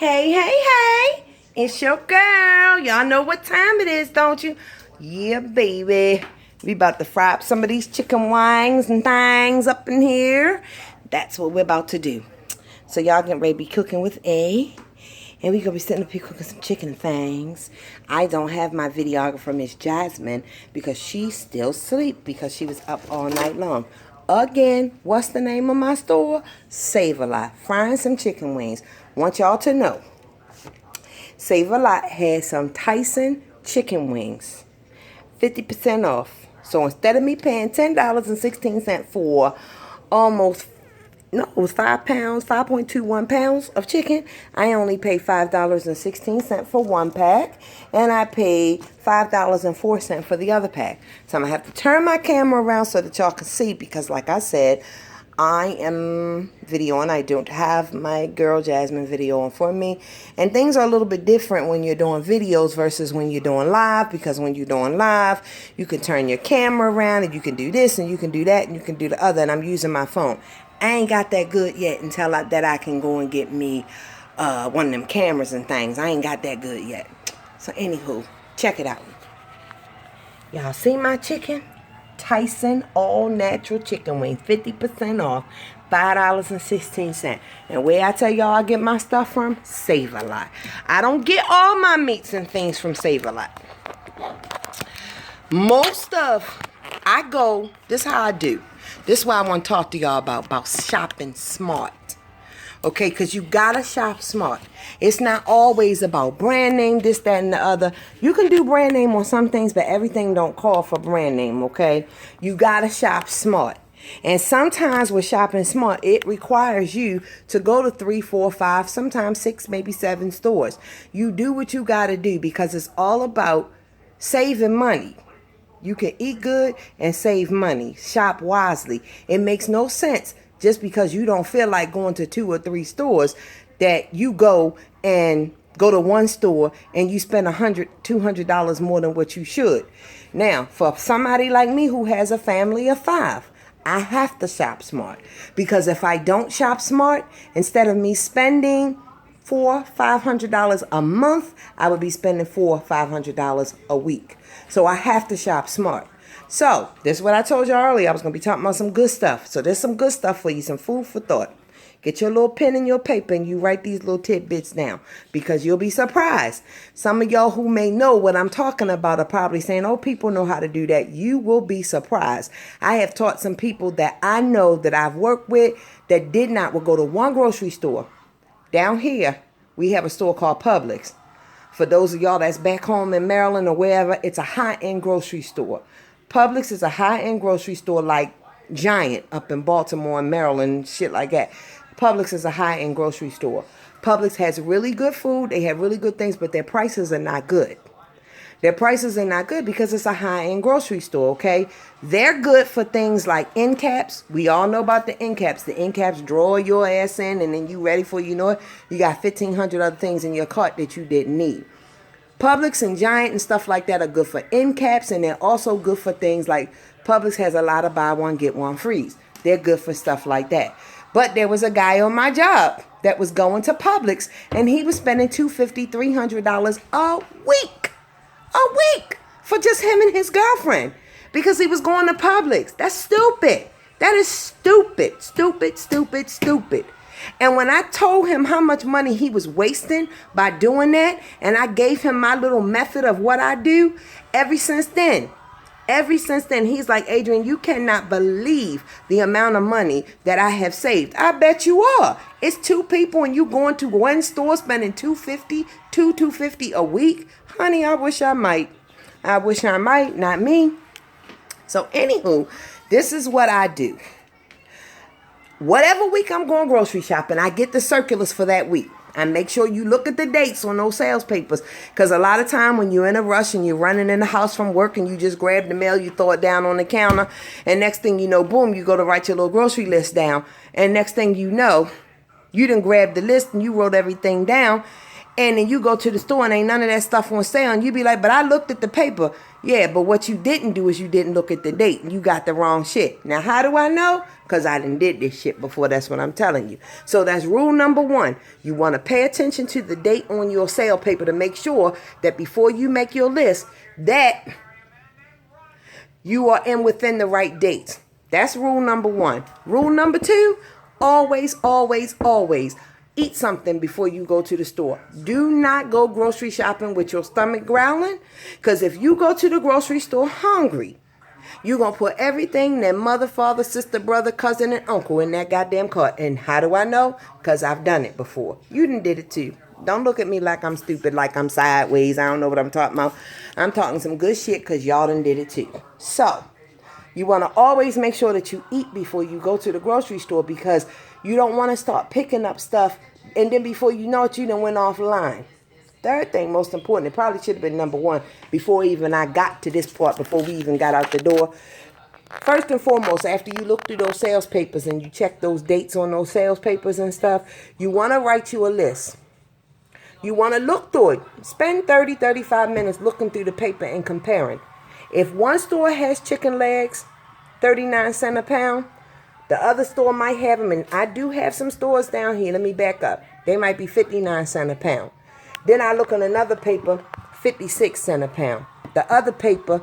Hey, hey, hey, it's your girl. Y'all know what time it is, don't you? Yeah, baby. We about to fry up some of these chicken wings and things up in here. That's what we're about to do. So y'all getting ready to be cooking with A. And we gonna be sitting up here cooking some chicken things. I don't have my videographer, Miss Jasmine, because she's still asleep because she was up all night long. Again, what's the name of my store? Save a Lot. Frying some chicken wings. Want y'all to know, Save a Lot has some Tyson chicken wings. 50% off. So instead of me paying $10.16 for almost, no, it was 5 pounds, 5.21 pounds of chicken, I only paid $5.16 for one pack, and I paid $5.04 for the other pack. So I'm going to have to turn my camera around so that y'all can see, because like I said, I am videoing. I don't have my girl Jasmine videoing for me. And things are a little bit different when you're doing videos versus when you're doing live. Because when you're doing live, you can turn your camera around and you can do this and you can do that and you can do the other. And I'm using my phone. I ain't got that good yet until that I can go and get me one of them cameras and things. I ain't got that good yet. So anywho, check it out. Y'all see my chicken? Tyson all natural chicken wings, 50% off, $5.16. And where I tell y'all I get my stuff from? Save a Lot. I don't get all my meats and things from Save a Lot. Most of, this is how I do. This is what I want to talk to y'all about shopping smart. Okay, because you gotta shop smart. It's not always about brand name, this, that, and the other. You can do brand name on some things, but everything don't call for brand name, okay? You gotta shop smart. And sometimes with shopping smart, it requires you to go to 3, 4, 5, sometimes 6, maybe 7 stores. You do what you gotta do because it's all about saving money. You can eat good and save money. Shop wisely. It makes no sense just because you don't feel like going to 2 or 3 stores that you go to one store and you spend $100, $200 more than what you should. Now, for somebody like me who has a family of 5, I have to shop smart, because if I don't shop smart, instead of me spending $400-$500 a month, I would be spending $400-$500 a week. So I have to shop smart. So this is what I told you earlier. I was going to be talking about some good stuff. So there's some good stuff for you, some food for thought. Get your little pen and your paper and you write these little tidbits down, because you'll be surprised. Some of y'all who may know what I'm talking about are probably saying, oh, people know how to do that. You will be surprised. I have taught some people that I know that I've worked with that would go to one grocery store. Down here, we have a store called Publix. For those of y'all that's back home in Maryland or wherever, it's a high-end grocery store. Publix is a high-end grocery store like Giant up in Baltimore and Maryland, shit like that. Publix is a high-end grocery store. Publix has really good food. They have really good things, but their prices are not good. Their prices are not good because it's a high-end grocery store, okay? They're good for things like end caps. We all know about the end caps. The end caps draw your ass in, and then you ready for, you know it, you got 1,500 other things in your cart that you didn't need. Publix and Giant and stuff like that are good for end caps, and they're also good for things like Publix has a lot of buy one, get one frees. They're good for stuff like that. But there was a guy on my job that was going to Publix, and he was spending $250, $300 a week for just him and his girlfriend because he was going to Publix. That's stupid. That is stupid, stupid, stupid, stupid. And when I told him how much money he was wasting by doing that, and I gave him my little method of what I do, ever since then, he's like, Adrian, you cannot believe the amount of money that I have saved. I bet you are. It's 2 people and you going to one store spending $250 a week. Honey, I wish I might. Not me. So anywho, this is what I do. Whatever week I'm going grocery shopping, I get the circulars for that week. I make sure you look at the dates on those sales papers, because a lot of time when you're in a rush and you're running in the house from work and you just grab the mail, you throw it down on the counter, and next thing you know, boom, you go to write your little grocery list down, and next thing you know, you done grabbed the list and you wrote everything down, And then you go to the store and ain't none of that stuff on sale. And you be like, but I looked at the paper. Yeah, but what you didn't do is you didn't look at the date. You got the wrong shit. Now, how do I know? Because I done did this shit before. That's what I'm telling you. So that's rule number one. You want to pay attention to the date on your sale paper to make sure that before you make your list, that you are in within the right dates. That's rule number one. Rule number two, always, always, always eat something before you go to the store. Do not go grocery shopping with your stomach growling, because if you go to the grocery store hungry, you're going to put everything that mother, father, sister, brother, cousin, and uncle in that goddamn cart. And how do I know? Because I've done it before. You done did it too. Don't look at me like I'm stupid, like I'm sideways. I don't know what I'm talking about. I'm talking some good shit because y'all done did it too. So, you want to always make sure that you eat before you go to the grocery store, because you don't want to start picking up stuff and then before you know it, you done went offline. Third thing, most important, it probably should have been number one before even I got to this part, before we even got out the door. First and foremost, after you look through those sales papers and you check those dates on those sales papers and stuff, you want to write you a list. You want to look through it. Spend 30, 35 minutes looking through the paper and comparing. If one store has chicken legs, 39 cents a pound, the other store might have them, and I do have some stores down here. Let me back up. They might be 59 cents a pound. Then I look on another paper, 56 cents a pound. The other paper,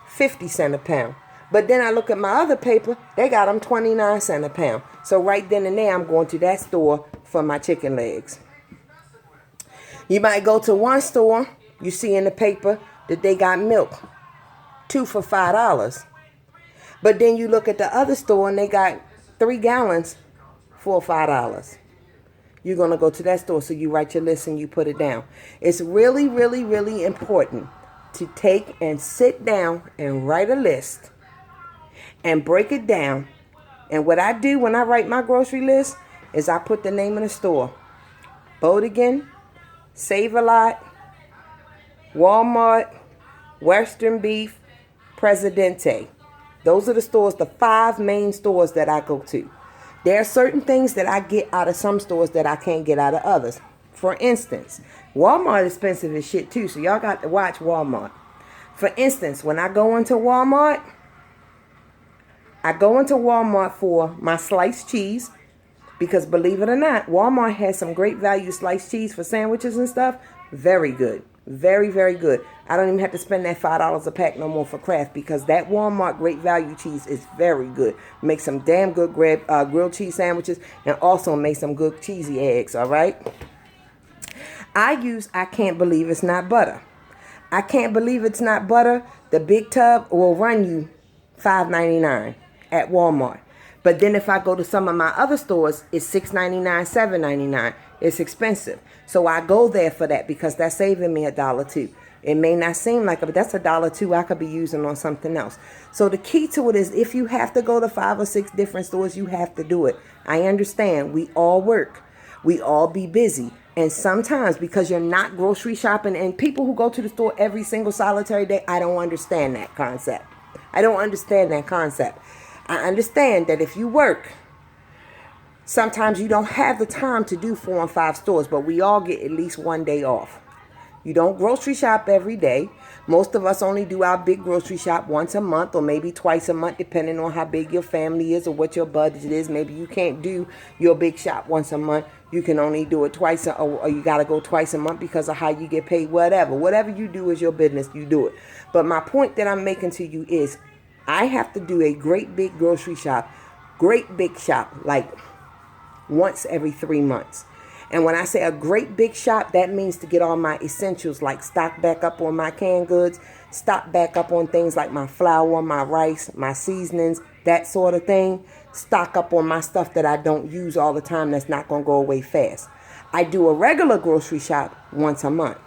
50 cents a pound. But then I look at my other paper, they got them 29 cents a pound. So right then and there, I'm going to that store for my chicken legs. You might go to one store, you see in the paper that they got milk, 2 for $5. But then you look at the other store and they got 3 gallons for $5. You're going to go to that store, so you write your list and you put it down. It's really, really, really important to take and sit down and write a list and break it down. And what I do when I write my grocery list is I put the name of the store. Bodegon, Save-A-Lot, Walmart, Western Beef, Presidente. Those are the stores, the 5 main stores that I go to. There are certain things that I get out of some stores that I can't get out of others. For instance, Walmart is expensive as shit too, so y'all got to watch Walmart. For instance, when I go into Walmart for my sliced cheese, because believe it or not, Walmart has some great value sliced cheese for sandwiches and stuff. Very good. Very, very good. I don't even have to spend that $5 a pack no more for Kraft, because that Walmart great value cheese is very good. Make some damn good grilled cheese sandwiches, and also make some good cheesy eggs, all right? I can't believe it's not butter. I can't believe it's not butter. The big tub will run you $5.99 at Walmart. But then if I go to some of my other stores, it's $6.99, $7.99. It's expensive. So I go there for that, because that's saving me $1 too. It may not seem like it, but that's $1 too I could be using on something else. So the key to it is, if you have to go to 5 or 6 different stores, you have to do it. I understand. We all work. We all be busy. And sometimes, because you're not grocery shopping, and people who go to the store every single solitary day, I don't understand that concept. I don't understand that concept. I understand that if you work, sometimes you don't have the time to do 4 and 5 stores, but we all get at least one day off. You don't grocery shop every day. Most of us only do our big grocery shop once a month, or maybe twice a month, depending on how big your family is or what your budget is. Maybe you can't do your big shop once a month. You can only do it twice, or you got to go twice a month because of how you get paid. Whatever you do is your business. You do it. But my point that I'm making to you is, I have to do a great big grocery shop, great big shop, like once every 3 months. And when I say a great big shop, that means to get all my essentials, like stock back up on my canned goods, stock back up on things like my flour, my rice, my seasonings, that sort of thing. Stock up on my stuff that I don't use all the time, that's not going to go away fast. I do a regular grocery shop once a month.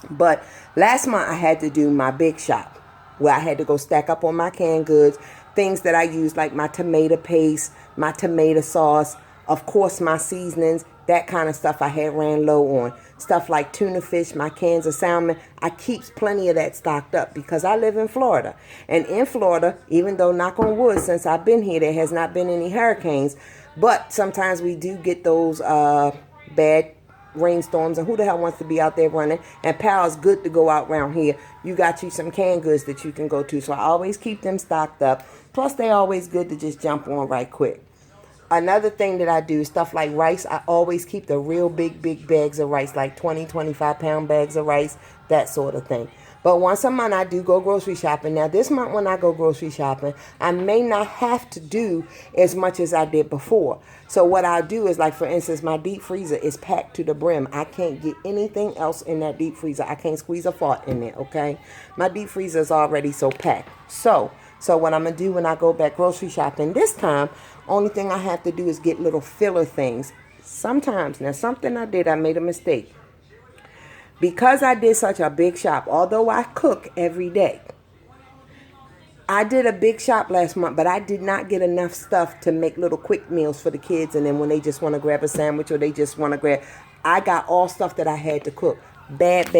But last month I had to do my big shop, where I had to go stack up on my canned goods, things that I use like my tomato paste, my tomato sauce, of course my seasonings, that kind of stuff I had ran low on. Stuff like tuna fish, my cans of salmon, I keeps plenty of that stocked up because I live in Florida. And in Florida, even though, knock on wood, since I've been here, there has not been any hurricanes, but sometimes we do get those bad rainstorms, and who the hell wants to be out there running? And power's good to go out around here. You got you some canned goods that you can go to. So I always keep them stocked up. Plus, they always good to just jump on right quick. Another thing that I do, stuff like rice, I always keep the real big bags of rice, like 20, 25-pound bags of rice, that sort of thing. But once a month, I do go grocery shopping. Now, this month when I go grocery shopping, I may not have to do as much as I did before. So what I'll do is, like, for instance, my deep freezer is packed to the brim. I can't get anything else in that deep freezer. I can't squeeze a fart in there, okay? My deep freezer is already so packed. So what I'm going to do when I go back grocery shopping this time, only thing I have to do is get little filler things. Sometimes, now something I did, I made a mistake. Because I did such a big shop, although I cook every day, I did a big shop last month, but I did not get enough stuff to make little quick meals for the kids. And then when they just want to grab a sandwich or they just want to grab, I got all stuff that I had to cook. Bad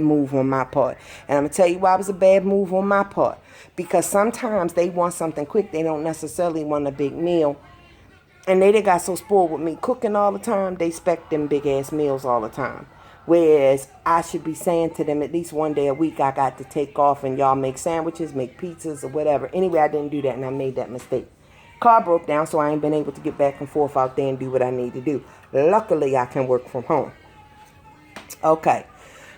move on my part. And I'm going to tell you why it was a bad move on my part. Because sometimes they want something quick. They don't necessarily want a big meal. And they got so spoiled with me cooking all the time, they expect them big ass meals all the time. Whereas I should be saying to them at least one day a week, I got to take off and y'all make sandwiches, make pizzas or whatever. Anyway, I didn't do that and I made that mistake. Car broke down, so I ain't been able to get back and forth out there and do what I need to do. Luckily, I can work from home. Okay.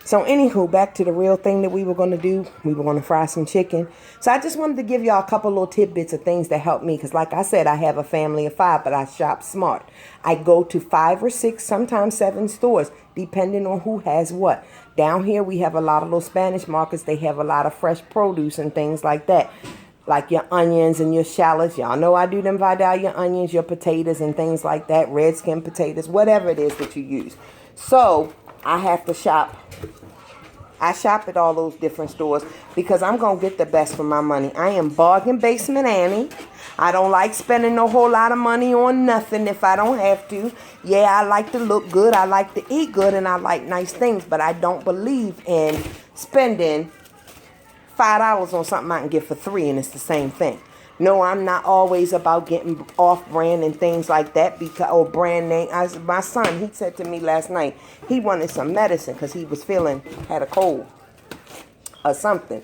So anywho, back to the real thing that we were going to do. We were going to fry some chicken. So I just wanted to give y'all a couple little tidbits of things that help me. Because like I said, I have a family of 5, but I shop smart. I go to 5 or 6, sometimes 7 stores, depending on who has what. Down here, we have a lot of little Spanish markets. They have a lot of fresh produce and things like that. Like your onions and your shallots. Y'all know I do them Vidalia onions, your potatoes and things like that. Red skin potatoes, whatever it is that you use. So I have to shop. I shop at all those different stores because I'm going to get the best for my money. I am bargain basement Annie. I don't like spending a whole lot of money on nothing if I don't have to. Yeah, I like to look good. I like to eat good and I like nice things. But I don't believe in spending $5 on something I can get for $3 and it's the same thing. No, I'm not always about getting off-brand and things like that or brand name. My son, he said to me last night, he wanted some medicine because he was had a cold or something.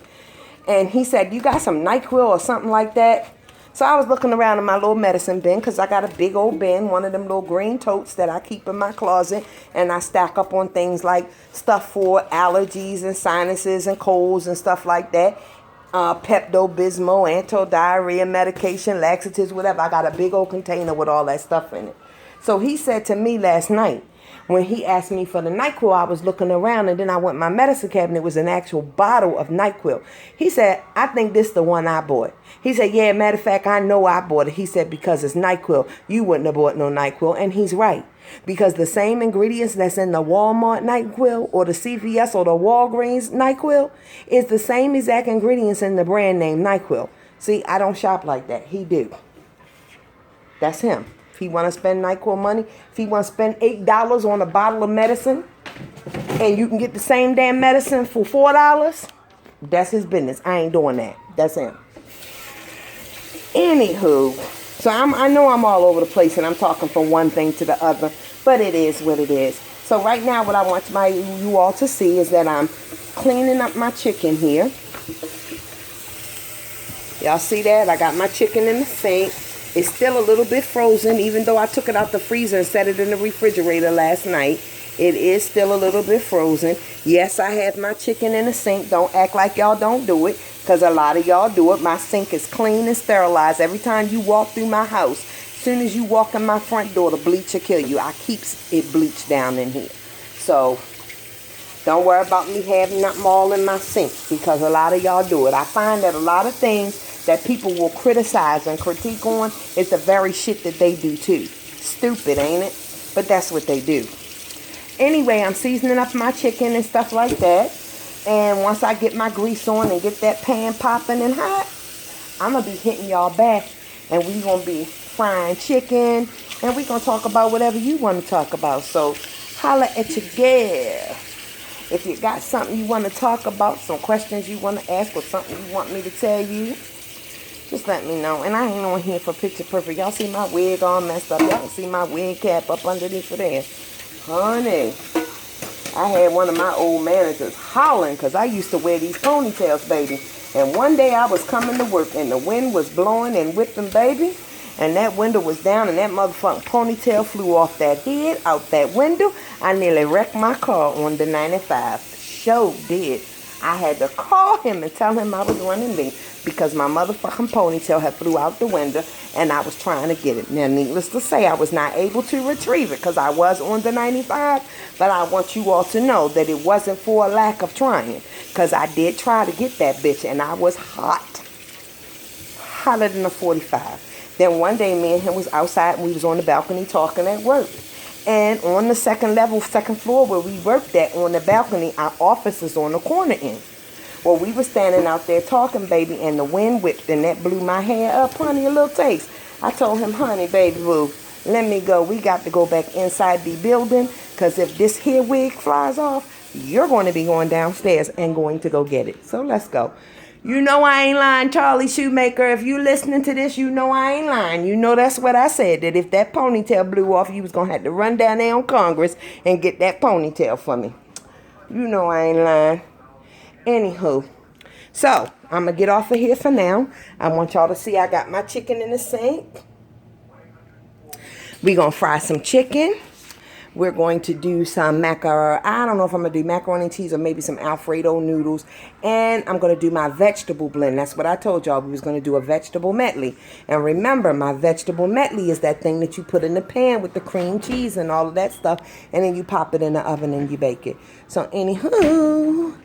And he said, you got some NyQuil or something like that? So I was looking around in my little medicine bin because I got a big old bin, one of them little green totes that I keep in my closet. And I stack up on things like stuff for allergies and sinuses and colds and stuff like that. Pepto-Bismol, anti-diarrhea medication, laxatives, whatever. I got a big old container with all that stuff in it. So he said to me last night, when he asked me for the NyQuil, I was looking around and then I went in my medicine cabinet. It was an actual bottle of NyQuil. He said, I think this is the one I bought. He said, yeah, matter of fact, I know I bought it. He said, because it's NyQuil. You wouldn't have bought no NyQuil. And he's right. Because the same ingredients that's in the Walmart NyQuil or the CVS or the Walgreens NyQuil is the same exact ingredients in the brand name NyQuil. See, I don't shop like that. He do. That's him. If he want to spend NyQuil money, if he want to spend $8 on a bottle of medicine and you can get the same damn medicine for $4, that's his business. I ain't doing that. That's him. Anywho, so I know I'm all over the place and I'm talking from one thing to the other, but it is what it is. So right now what I want you all to see is that I'm cleaning up my chicken here. Y'all see that? I got my chicken in the sink. It's still a little bit frozen, even though I took it out the freezer and set it in the refrigerator last night. It is still a little bit frozen. Yes, I have my chicken in the sink. Don't act like y'all don't do it, because a lot of y'all do it. My sink is clean and sterilized. Every time you walk through my house, as soon as you walk in my front door, the bleach will kill you. I keeps it bleached down in here. So don't worry about me having them all in my sink, because a lot of y'all do it. I find that a lot of things that people will criticize and critique on is the very shit that they do too. Stupid, ain't it? But that's what they do. Anyway, I'm seasoning up my chicken and stuff like that. And once I get my grease on and get that pan popping and hot, I'm going to be hitting y'all back. And we're going to be frying chicken. And we're going to talk about whatever you want to talk about. So, holla at your girl. If you got something you want to talk about, some questions you want to ask, or something you want me to tell you, just let me know. And I ain't on here for picture perfect. Y'all see my wig all messed up. Y'all can see my wig cap up underneath of there. Honey. I had one of my old managers hollering because I used to wear these ponytails, baby. And one day I was coming to work and the wind was blowing and whipping, baby. And that window was down and that motherfucking ponytail flew off that head, out that window. I nearly wrecked my car on the 95. Sure did. I had to call him and tell him I was running late because my motherfucking ponytail had flew out the window and I was trying to get it. Now, needless to say, I was not able to retrieve it because I was on the 95. But I want you all to know that it wasn't for a lack of trying, because I did try to get that bitch and I was hot. Hotter than a 45. Then one day, me and him was outside and we was on the balcony talking at work. And on the second level, second floor where we worked at, on the balcony, our office is on the corner end. Well, we were standing out there talking, baby, and the wind whipped and that blew my hair up, honey, a little taste. I told him, honey, baby boo, let me go. We got to go back inside the building, because if this here wig flies off, you're going to be going downstairs and going to go get it. So let's go. You know I ain't lying, Charlie Shoemaker. If you listening to this, you know I ain't lying. You know that's what I said, that if that ponytail blew off, you was going to have to run down there on Congress and get that ponytail for me. You know I ain't lying. Anywho, so I'm going to get off of here for now. I want y'all to see I got my chicken in the sink. We're going to fry some chicken. We're going to do some macaroni. I don't know if I'm going to do macaroni and cheese or maybe some Alfredo noodles. And I'm going to do my vegetable blend. That's what I told y'all. We was going to do a vegetable medley. And remember, my vegetable medley is that thing that you put in the pan with the cream cheese and all of that stuff. And then you pop it in the oven and you bake it. So anywho,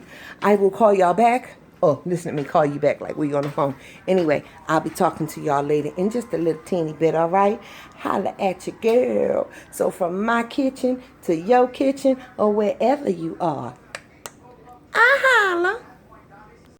I will call y'all back. Oh, listen to me call you back like we on the phone. Anyway, I'll be talking to y'all later in just a little teeny bit, all right? Holla at your girl. So from my kitchen to your kitchen or wherever you are, I holla.